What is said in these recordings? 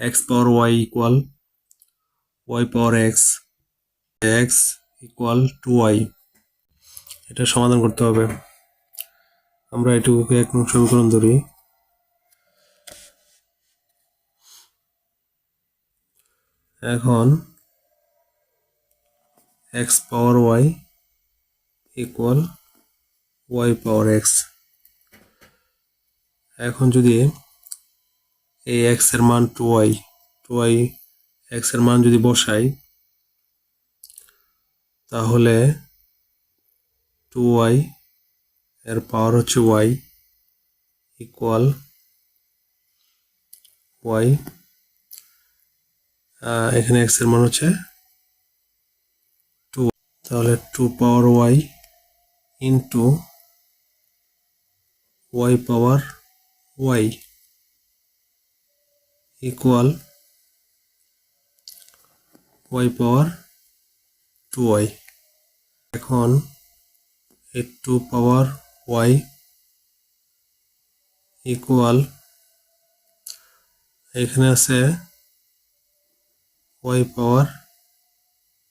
x পাওয়ার y equal y পাওয়ার x equal 2y। এটা সমাধান করতে হবে। আমরা এটুকুকে 1 নং সমীকরণ ধরি। এখন x পাওয়ার y ইকুয়াল y পাওয়ার x। এখন যদি এই x এর মান 2y x এর মান যদি বসাই, তাহলে 2y এর পাওয়ার হচ্ছে y ইকুয়াল y, এখানে x এর মান হচ্ছে 2, তাহলে 2 পাওয়ার y into y power y equal y power 2y। এখন এই 2 পাওয়ার y ইকুয়াল, এখানে আছে y power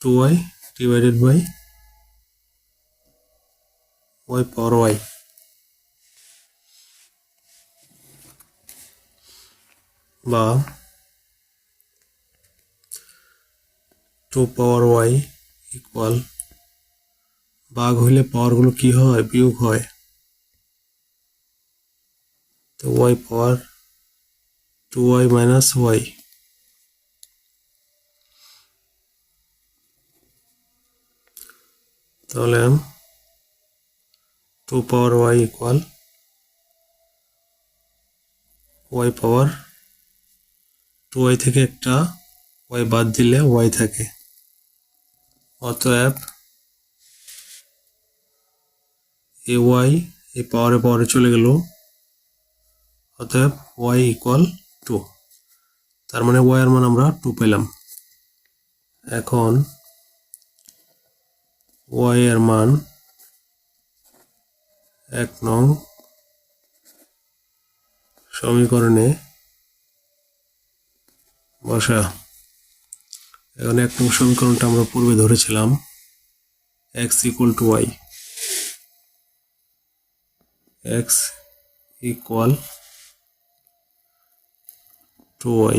2y divided by y power y, বা 2 পাওয়ার y ইকুয়াল, ভাগ হইলে পাওয়ারগুলো কি হয়? বিয়োগ হয়। তো y power 2y minus y, তাহলে 2 পাওয়ার y equal y power 2y থেকে একটা y বাদ দিলে y থাকে, অতএব এই y এই পাওয়ারে চলে গেল, অতএব y ইকুয়াল 2। তার মানে y এর মান আমরা 2 পেলাম। এখন y এর মান 1 নং সমীকরণে বসা। এখন 1 নং সমীকরণটা আমরা পূর্বে ধরেছিলাম x equal to y, x equal to y,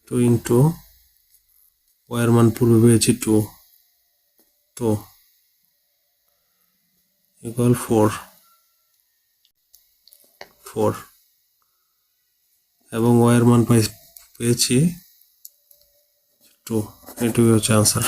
2 into y এর মান পূর্বে পেয়েছি 2 ইকুয়াল 4 এবং y এর মান পেয়েছি 2। এটুকুই হচ্ছে আনসার।